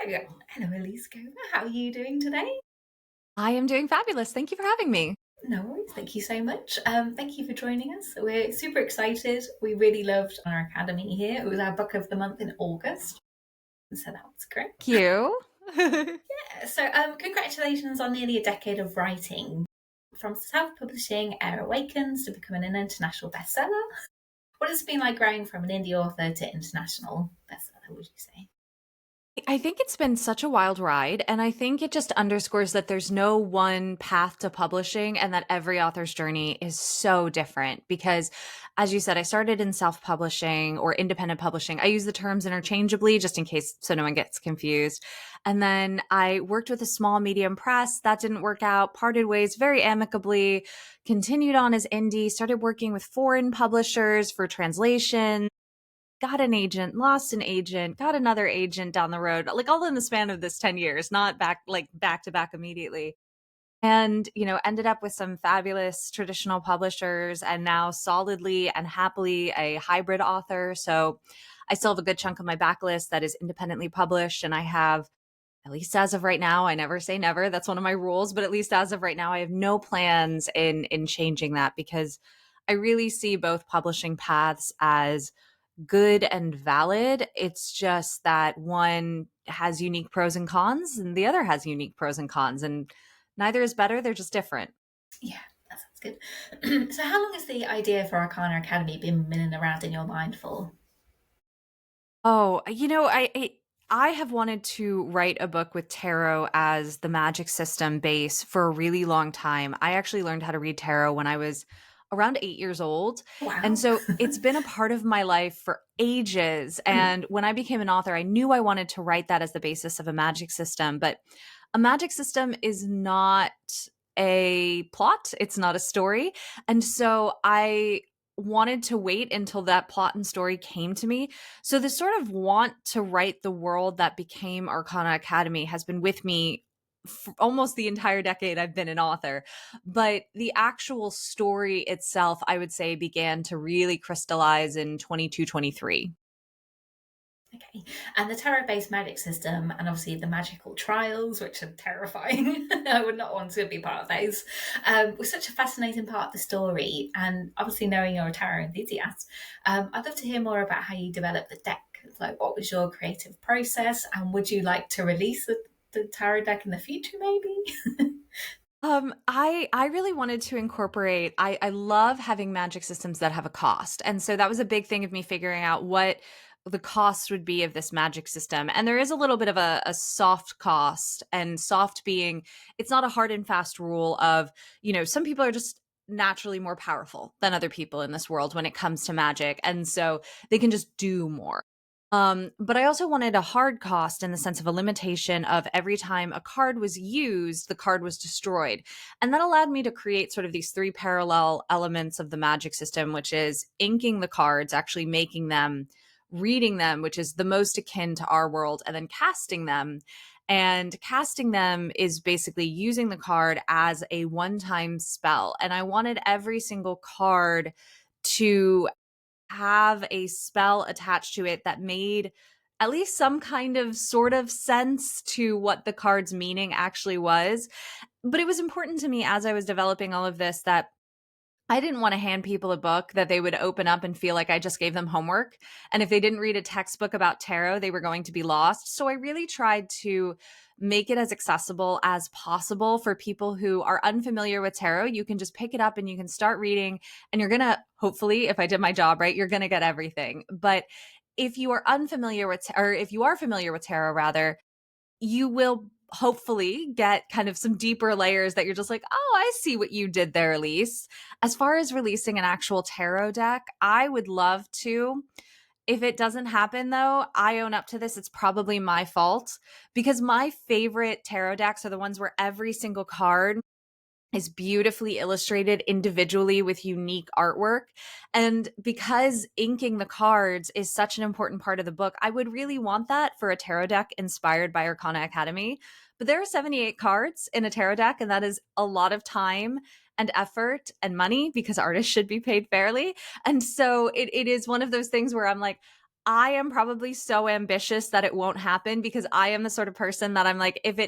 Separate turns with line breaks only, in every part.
Hello, Elise Kova. How are you doing today?
I am doing fabulous. Thank you for having me.
No worries. Thank you so much. Thank you for joining us. We're super excited. We really loved our academy here. It was our book of the month in August, so that was great.
Thank you.
Congratulations on nearly a decade of writing, from self-publishing Awakens to becoming an international bestseller. What has it been like growing from an indie author to international bestseller? Would you say?
I think it's been such a wild ride, and I think it just underscores that there's no one path to publishing and that every author's journey is so different because, as you said, I started in self-publishing or independent publishing. I use the terms interchangeably just in case so no one gets confused. And then I worked with a small medium press. That didn't work out, parted ways very amicably, continued on as indie, started working with foreign publishers for translation, got an agent, lost an agent, got another agent down the road, like all in the span of this 10 years, not back to back immediately. And, ended up with some fabulous traditional publishers and now solidly and happily a hybrid author. So I still have a good chunk of my backlist that is independently published. And I have, at least as of right now, I never say never. That's one of my rules. But at least as of right now, I have no plans in changing that because I really see both publishing paths as good and valid. It's just that one has unique pros and cons, and the other has unique pros and cons, and neither is better. They're just different.
Yeah, that sounds good. So, how long has the idea for Arcana Academy been milling around in your mind for?
Oh, I have wanted to write a book with tarot as the magic system base for a really long time. I actually learned how to read tarot when I was around 8 years old. And
Wow.
so it's been a part of my life for ages. And when I became an author, I knew I wanted to write that as the basis of a magic system. But a magic system is not a plot, it's not a story. And so I wanted to wait until that plot and story came to me. So the sort of want to write the world that became Arcana Academy has been with me for almost the entire decade I've been an author. But the actual story itself, I would say, began to really crystallize in 22, 23.
Okay. And the tarot based magic system, and obviously the magical trials, which are terrifying. I would not want to be part of those. Was such a fascinating part of the story. And obviously, knowing you're a tarot enthusiast, I'd love to hear more about how you developed the deck. Like, what was your creative process? And would you like to release the tarot deck in the future, maybe?
I really wanted to incorporate. I love having magic systems that have a cost, and so that was a big thing of me figuring out what the cost would be of this magic system. And there is a little bit of a soft cost, and soft being it's not a hard and fast rule of some people are just naturally more powerful than other people in this world when it comes to magic, and so they can just do more. But I also wanted a hard cost in the sense of a limitation of every time a card was used, the card was destroyed. And that allowed me to create sort of these three parallel elements of the magic system, which is inking the cards, actually making them, reading them, which is the most akin to our world, and then casting them. And casting them is basically using the card as a one time spell. And I wanted every single card to have a spell attached to it that made at least some kind of sort of sense to what the card's meaning actually was. But it was important to me as I was developing all of this that I didn't want to hand people a book that they would open up and feel like I just gave them homework. And if they didn't read a textbook about tarot, they were going to be lost. So I really tried to make it as accessible as possible for people who are unfamiliar with tarot. You can just pick it up and you can start reading, and you're going to, hopefully, if I did my job right, you're going to get everything. But if you are unfamiliar with, or if you are familiar with tarot, rather, you will hopefully get kind of some deeper layers that you're just like, oh, I see what you did there, Elise. As far as releasing an actual tarot deck, I would love to. If it doesn't happen, though, I own up to this. It's probably my fault because my favorite tarot decks are the ones where every single card is beautifully illustrated individually with unique artwork. And because inking the cards is such an important part of the book, I would really want that for a tarot deck inspired by Arcana Academy. But there are 78 cards in a tarot deck, and that is a lot of time and effort and money because artists should be paid fairly. And so it is one of those things where I'm like, I am probably so ambitious that it won't happen, because I am the sort of person that I'm like, if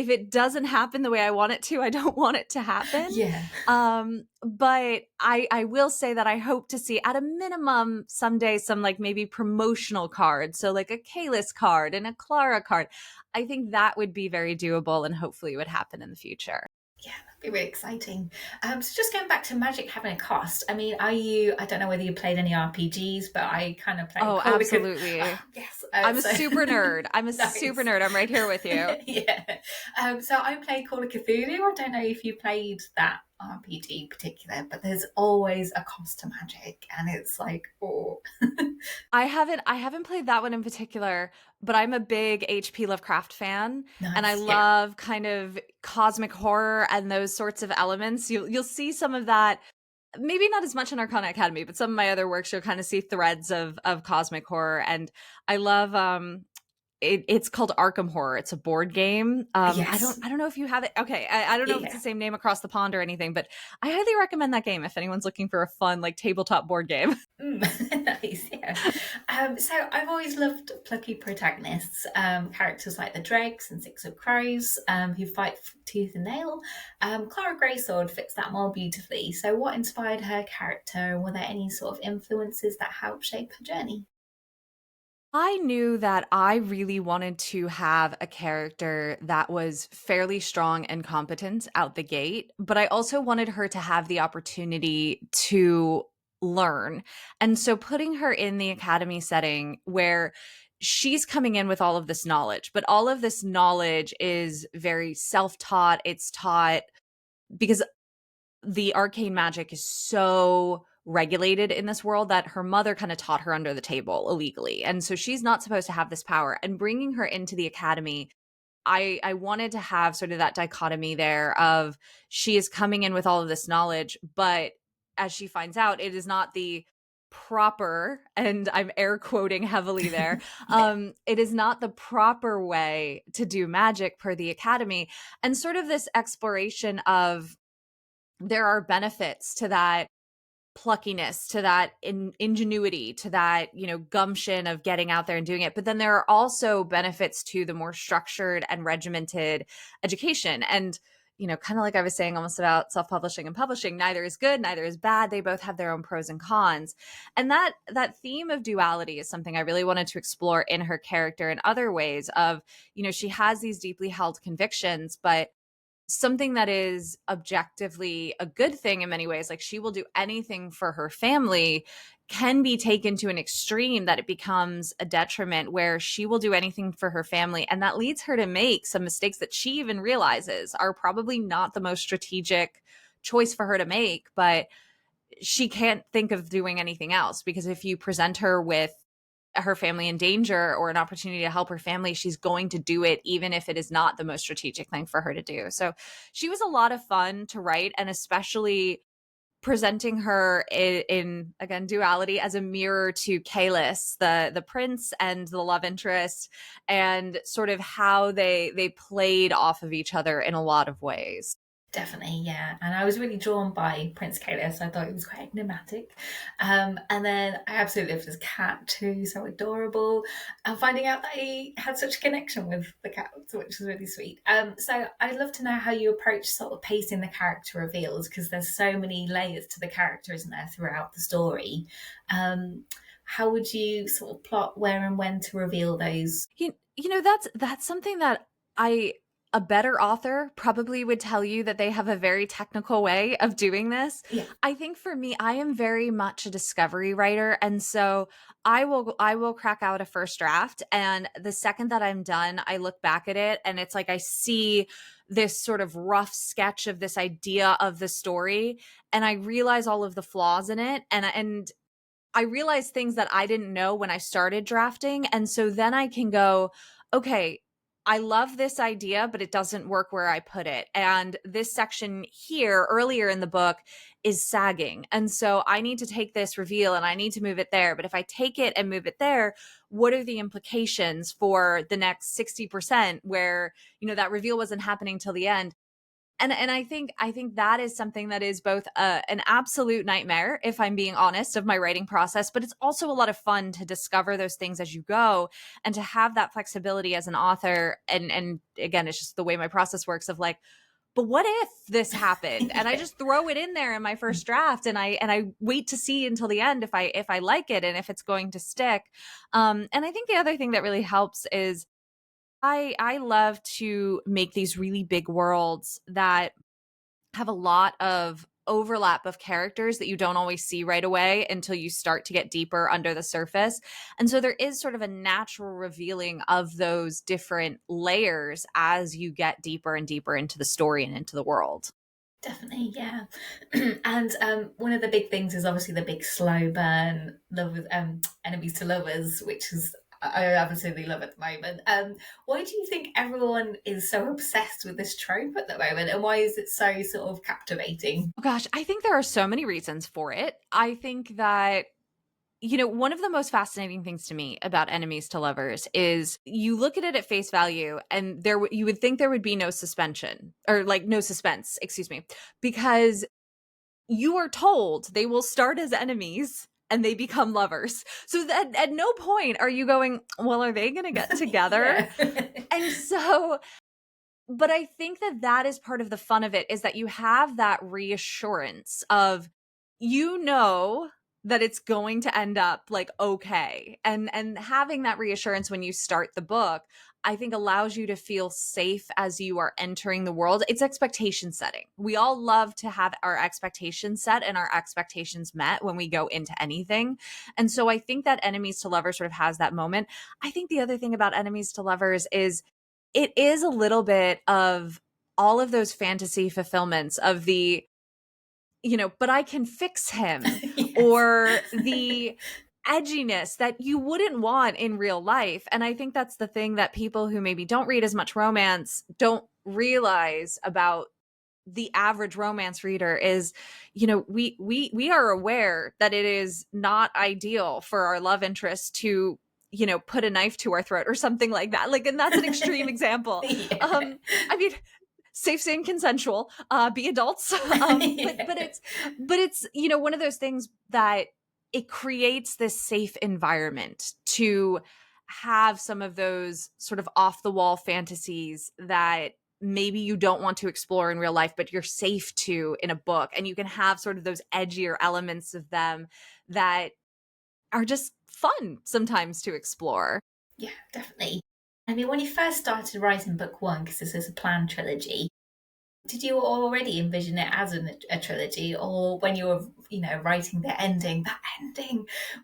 it doesn't happen the way I want it to, I don't want it to happen.
Yeah.
But I will say that I hope to see at a minimum someday some like maybe promotional cards. So like a Kaelis card and a Clara card. I think that would be very doable and hopefully would happen in the future.
Yeah, that'd be really exciting. So just going back to magic having a cost. I mean, I don't know whether you played any RPGs, but I kind of play
Oh,
Call of Cthulhu.
absolutely.
Yes.
I'm a
So
super nerd. I'm a
nice.
super nerd. I'm right here with you.
Yeah. So I played Call of Cthulhu. I don't know if you played that RPG in particular, but there's always a cost to magic, and it's like, oh,
I haven't played that one in particular, but I'm a big HP Lovecraft fan, and I
nice. Yeah.
love kind of cosmic horror and those sorts of elements. You'll see some of that, maybe not as much in Arcana Academy, but some of my other works you'll kind of see threads of cosmic horror. And I love it's called Arkham Horror. It's a board game.
Yes.
I don't know if you have it. Okay, I don't know if it's
Yeah.
the same name across the pond or anything, but I highly recommend that game if anyone's looking for a fun like tabletop board game.
Nice, yeah. So I've always loved plucky protagonists, characters like the Dregs and Six of Crows, who fight tooth and nail. Clara Graysword fits that more beautifully. So, what inspired her character? Were there any sort of influences that helped shape her journey?
I knew that I really wanted to have a character that was fairly strong and competent out the gate, but I also wanted her to have the opportunity to learn. And so putting her in the academy setting where she's coming in with all of this knowledge, but all of this knowledge is very self taught. It's taught because the arcane magic is so regulated in this world that her mother kind of taught her under the table illegally. And so she's not supposed to have this power. And bringing her into the academy, I wanted to have sort of that dichotomy there of she is coming in with all of this knowledge, but as she finds out, it is not the proper, and I'm air quoting heavily there,
Yeah,
it is not the proper way to do magic per the academy. And sort of this exploration of there are benefits to that pluckiness, to that ingenuity, to that, gumption of getting out there and doing it. But then there are also benefits to the more structured and regimented education. And, kind of like I was saying almost about self-publishing and publishing, neither is good, neither is bad. They both have their own pros and cons. And that theme of duality is something I really wanted to explore in her character in other ways of, she has these deeply held convictions, but something that is objectively a good thing in many ways, like she will do anything for her family, can be taken to an extreme that it becomes a detriment where she will do anything for her family. And that leads her to make some mistakes that she even realizes are probably not the most strategic choice for her to make, but she can't think of doing anything else because if you present her with her family in danger or an opportunity to help her family, she's going to do it, even if it is not the most strategic thing for her to do. So she was a lot of fun to write, and especially presenting her in again duality as a mirror to Kaelis, the prince and the love interest, and sort of how they played off of each other in a lot of ways.
definitely, yeah. And I was really drawn by Prince Kaelis. I thought he was quite enigmatic. And then I absolutely loved his cat too, so adorable. And finding out that he had such a connection with the cat, which was really sweet. So I'd love to know how you approach sort of pacing the character reveals, because there's so many layers to the character, isn't there, throughout the story. How would you sort of plot where and when to reveal those?
That's something that I a better author probably would tell you that they have a very technical way of doing this.
Yeah,
I think for me, I am very much a discovery writer, and so I will crack out a first draft, and the second that I'm done, I look back at it and it's like I see this sort of rough sketch of this idea of the story, and I realize all of the flaws in it, and I realized things that I didn't know when I started drafting. And so then I can go, okay, I love this idea, but it doesn't work where I put it. And this section here earlier in the book is sagging. And so I need to take this reveal and I need to move it there. But if I take it and move it there, what are the implications for the next 60% where, that reveal wasn't happening till the end? And I think that is something that is both an absolute nightmare, if I'm being honest, of my writing process, but it's also a lot of fun to discover those things as you go, and to have that flexibility as an author. And again, it's just the way my process works of like, but what if this happened? And I
Yeah,
just throw it in there in my first draft, and I wait to see until the end if I like it and if it's going to stick. And I think the other thing that really helps is I love to make these really big worlds that have a lot of overlap of characters that you don't always see right away until you start to get deeper under the surface. And so there is sort of a natural revealing of those different layers as you get deeper and deeper into the story and into the world.
definitely, yeah. And one of the big things is obviously the big slow burn lovers, enemies to lovers, which is I absolutely love at the moment. Why do you think everyone is so obsessed with this trope at the moment, and why is it so sort of captivating?
Oh gosh, I think there are so many reasons for it. I think that one of the most fascinating things to me about enemies to lovers is you look at it at face value, and you would think there would be no suspension, or like no suspense, excuse me, because you are told they will start as enemies and they become lovers. So that at no point are you going, well, are they going to get together?
Yeah.
And so, but I think that that is part of the fun of it, is that you have that reassurance of, that it's going to end up like okay, and having that reassurance when you start the book, I think allows you to feel safe as you are entering the world. It's expectation setting. We all love to have our expectations set and our expectations met when we go into anything. And so I think that enemies to lovers sort of has that moment. I think the other thing about enemies to lovers is it is a little bit of all of those fantasy fulfillments of the, but I can fix him,
Yes.
or the edginess that you wouldn't want in real life. And I think that's the thing that people who maybe don't read as much romance don't realize about the average romance reader is, we are aware that it is not ideal for our love interest to put a knife to our throat or something like that, like, and that's an extreme example.
Yeah.
I mean, safe and consensual, be adults. But
Yeah.
it's one of those things that it creates this safe environment to have some of those sort of off the wall fantasies that maybe you don't want to explore in real life, but you're safe to in a book. And you can have sort of those edgier elements of them that are just fun sometimes to explore.
Yeah, definitely. I mean, when you first started writing book one, because this is a planned trilogy, did you already envision it as a trilogy, or when you were, writing that ending,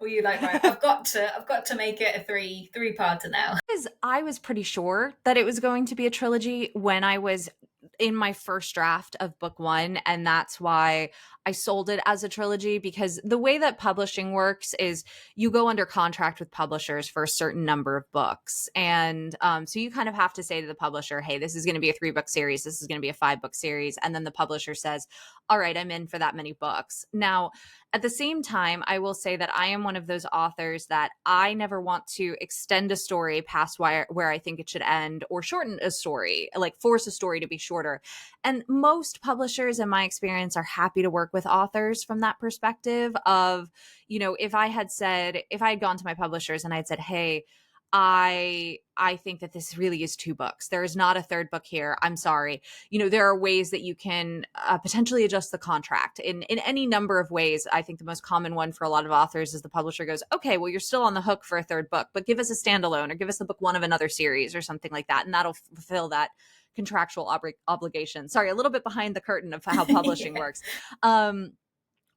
were you like, right, I've got to make it a three parter now?
I was pretty sure that it was going to be a trilogy when I was in my first draft of book one. And that's why I sold it as a trilogy, because the way that publishing works is you go under contract with publishers for a certain number of books. And so you kind of have to say to the publisher, hey, this is going to be a 3-book series. This is going to be a 5-book series. And then the publisher says, all right, I'm in for that many books. Now, at the same time, I will say that I am one of those authors that I never want to extend a story past where I think it should end, or shorten a story, like force a story to be shorter. And most publishers, in my experience, are happy to work with authors from that perspective of, if I had gone to my publishers and I had said, hey, I think that this really is 2 books. There is not a third book here. I'm sorry. There are ways that you can potentially adjust the contract in any number of ways. I think the most common one for a lot of authors is the publisher goes, okay, well, you're still on the hook for a third book, but give us a standalone, or give us the book one of another series or something like that. And that'll fulfill that contractual obligation. Sorry, a little bit behind the curtain of how publishing
Yeah.
works.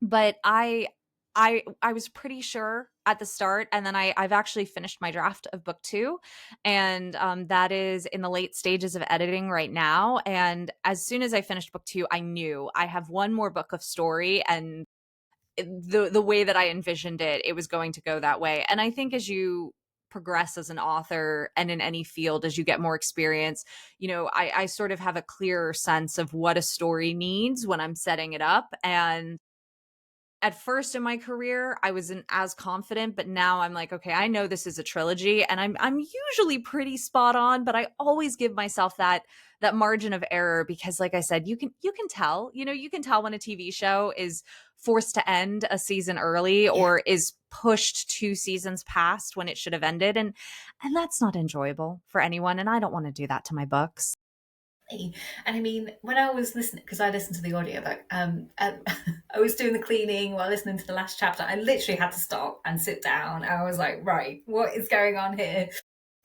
But I was pretty sure at the start, and then I've actually finished my draft of book 2, and that is in the late stages of editing right now. And as soon as I finished book 2, I knew I have one more book of story, and the way that I envisioned it, it was going to go that way. And I think as you progress as an author and in any field, as you get more experience, I sort of have a clearer sense of what a story needs when I'm setting it up. And at first in my career, I wasn't as confident, but now I'm like, okay, I know this is a trilogy, and I'm usually pretty spot on, but I always give myself that margin of error, because like I said, you can tell, you can tell when a TV show is forced to end a season early
Yeah.
or is pushed 2 seasons past when it should have ended, and that's not enjoyable for anyone, and I don't want to do that to my books.
And I mean, when I was listening, because I listened to the audiobook, I was doing the cleaning while listening to the last chapter. I literally had to stop and sit down. I was like, right, what is going on here?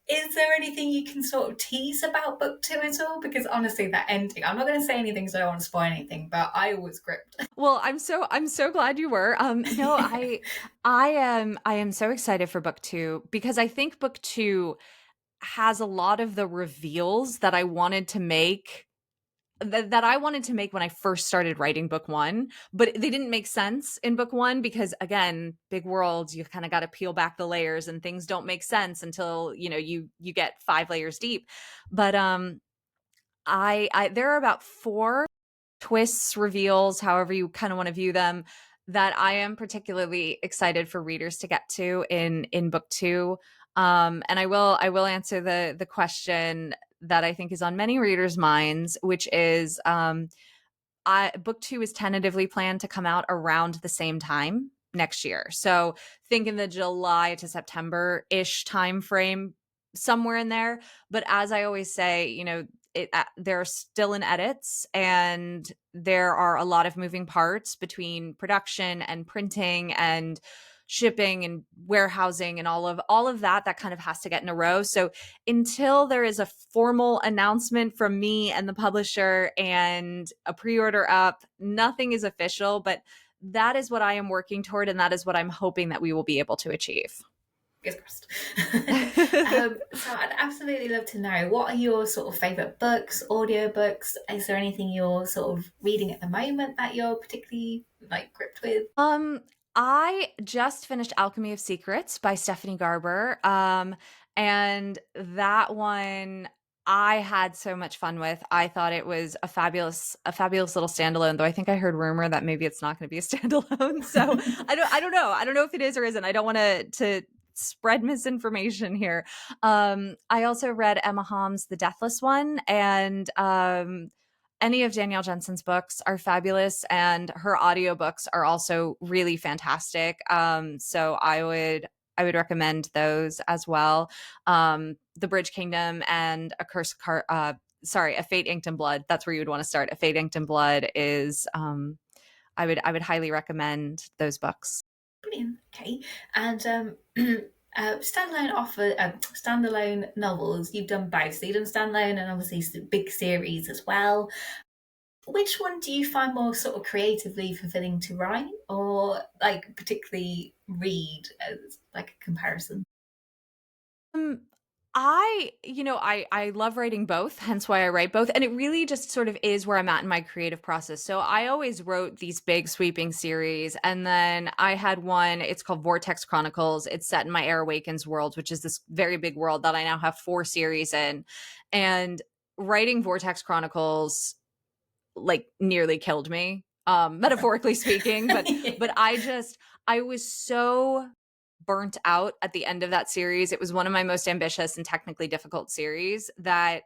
Is there anything you can sort of tease about book two at all? Because honestly, that ending, I'm not going to say anything, so I don't want to spoil anything, but I was gripped.
Well, I'm so glad you were. No, I am so excited for book 2, because I think book 2 has a lot of the reveals that I wanted to make, that I wanted to make when I first started writing book 1, but they didn't make sense in book 1, because again, big worlds, you kind of got to peel back the layers, and things don't make sense until, you get 5 layers deep. But I there are about 4 twists, reveals, however you kind of want to view them, that I am particularly excited for readers to get to in book 2. And I will answer the question that I think is on many readers' minds, which is, book 2 is tentatively planned to come out around the same time next year. So think in the July to September ish time frame, somewhere in there. But as I always say, they're still in edits, and there are a lot of moving parts between production and printing and shipping and warehousing and all of that kind of has to get in a row. So until there is a formal announcement from me and the publisher and a pre-order up, nothing is official, but that is what I am working toward, and that is what I'm hoping that we will be able to achieve.
Fingers crossed. So I'd absolutely love to know, what are your sort of favourite books, audiobooks? Is there anything you're sort of reading at the moment that you're particularly like gripped with?
Um, I just finished Alchemy of Secrets by Stephanie Garber. And that one I had so much fun with. I thought it was a fabulous little standalone, though I think I heard rumor that maybe it's not going to be a standalone. So I don't know. I don't know if it is or isn't. I don't want to spread misinformation here. I also read Emma Haum's The Deathless One, and any of Danielle Jensen's books are fabulous, and her audiobooks are also really fantastic. So I would recommend those as well. The Bridge Kingdom and A Fate Inked in Blood. That's where you would want to start. A Fate Inked in Blood is I would highly recommend those books.
Brilliant. Okay. And standalone novels. You've done both. So you've done standalone and obviously some big series as well. Which one do you find more sort of creatively fulfilling to write, or like particularly read as like a comparison?
Um, I love writing both, hence why I write both. And it really just sort of is where I'm at in my creative process. So I always wrote these big sweeping series. And then I had one, it's called Vortex Chronicles. It's set in my Awakens world, which is this very big world that I now have 4 series in. And writing Vortex Chronicles like nearly killed me, metaphorically speaking. but
Yeah.
but I was so burnt out at the end of that series. It was one of my most ambitious and technically difficult series, that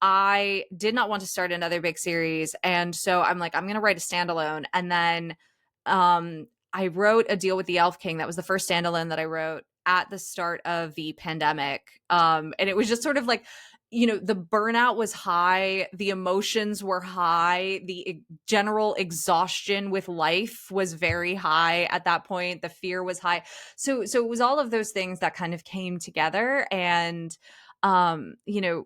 I did not want to start another big series. And so I'm like, I'm going to write a standalone. And then I wrote A Deal with the Elf King. That was the first standalone that I wrote at the start of the pandemic. And it was just sort of like, the burnout was high, the emotions were high, the general exhaustion with life was very high at that point, the fear was high. So it was all of those things that kind of came together, and um, you know,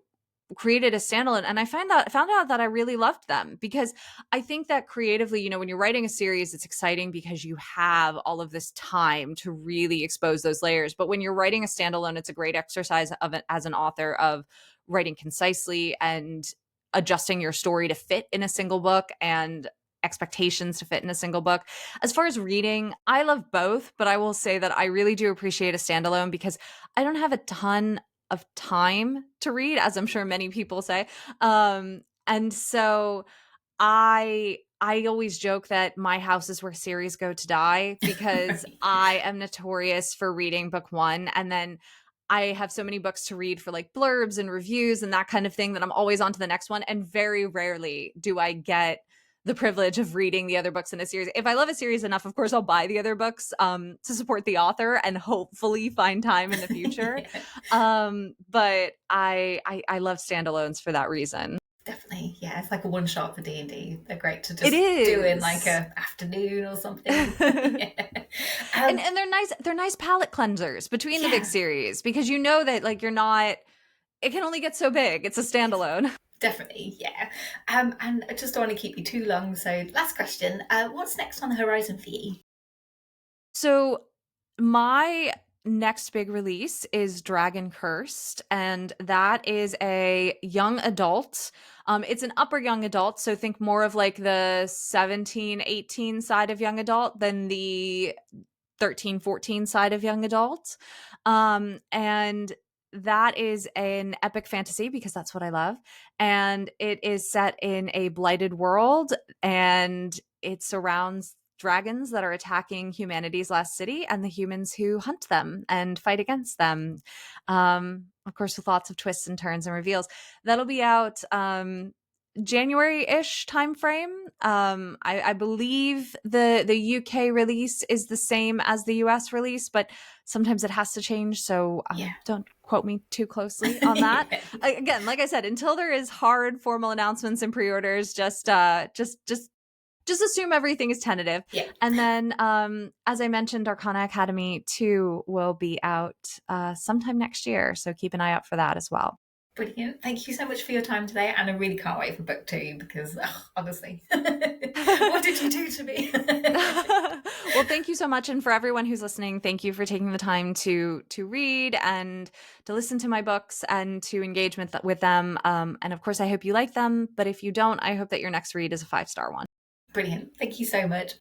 created a standalone. And I found out that I really loved them, because I think that creatively, when you're writing a series, it's exciting because you have all of this time to really expose those layers. But when you're writing a standalone, it's a great exercise of it as an author, of writing concisely and adjusting your story to fit in a single book, and expectations to fit in a single book. As far as reading, I love both, but I will say that I really do appreciate a standalone, because I don't have a ton of time to read, as I'm sure many people say. And so I always joke that my house is where series go to die, because
Right.
I am notorious for reading book one, and then I have so many books to read for like blurbs and reviews and that kind of thing that I'm always on to the next one. And very rarely do I get the privilege of reading the other books in a series. If I love a series enough, of course, I'll buy the other books to support the author and hopefully find time in the future.
Yeah.
But I love standalones for that reason.
Definitely, yeah. It's like a one shot for D&D. They're great to
It
just do in like
is.
a afternoon or something.
and
Yeah.
and they're nice palate cleansers between the big
Yeah,
series, because you know that like you're not, it can only get so big. It's a standalone.
definitely, yeah. And I just don't want to keep you too long. So, last question: what's next on the horizon for you?
So my next big release is Dragon Cursed, and that is a young adult. It's an upper young adult, so think more of like the 17, 18 side of young adult than the 13, 14 side of young adult. And that is an epic fantasy, because that's what I love. And it is set in a blighted world, and it surrounds dragons that are attacking humanity's last city and the humans who hunt them and fight against them. Of course, with lots of twists and turns and reveals. That'll be out January-ish timeframe. I believe the UK release is the same as the US release, but sometimes it has to change. So
Yeah.
don't quote me too closely on that.
Yeah.
Again, like I said, until there is hard formal announcements and pre-orders, just assume everything is tentative.
Yeah.
And then, as I mentioned, Arcana Academy 2 will be out sometime next year. So keep an eye out for that as well.
Brilliant. Thank you so much for your time today. And I really can't wait for book two because, honestly, what did you do to me?
Well, thank you so much, and for everyone who's listening, thank you for taking the time to read and to listen to my books and to engage with them. And of course, I hope you like them. But if you don't, I hope that your next read is a 5-star one.
Brilliant. Thank you so much.